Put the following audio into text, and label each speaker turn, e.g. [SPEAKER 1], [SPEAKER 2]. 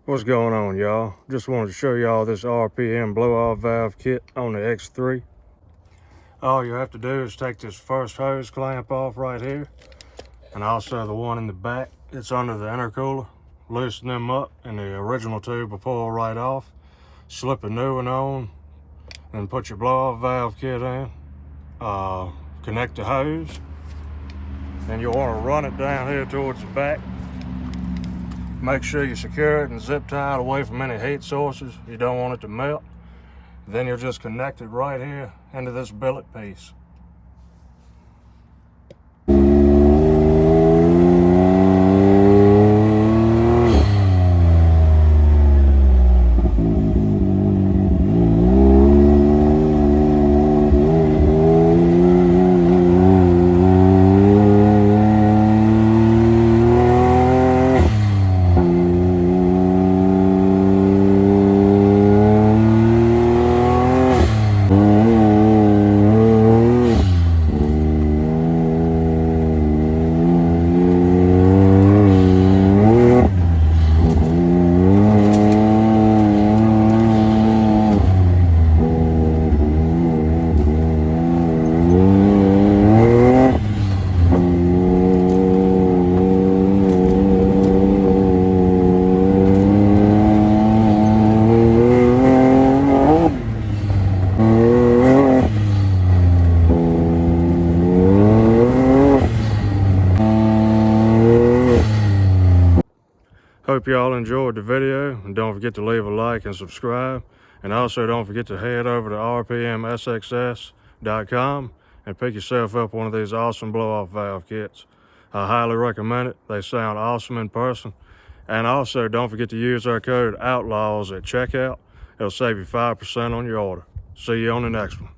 [SPEAKER 1] What's going on, y'all? Just wanted to show y'all this RPM blow-off valve kit on the X3. All you have to do is take this first hose clamp off right here, and also the one in the back. It's under the intercooler. Loosen them up, and the original tube will pull right off. Slip a new one on, and put your blow-off valve kit in. Connect the hose. Then you'll want to run it down here towards the back. Make sure you secure it and zip tie it away from any heat sources. You don't want it to melt. Then you'll just connect it right here into this billet piece. Hope y'all enjoyed the video, and don't forget to leave a like and subscribe. And also don't forget to head over to rpmsxs.com and pick yourself up one of these awesome blow-off valve kits. I highly recommend it. They sound awesome in person. And also don't forget to use our code OUTLAWS at checkout. It'll save you 5% on your order. See you on the next one.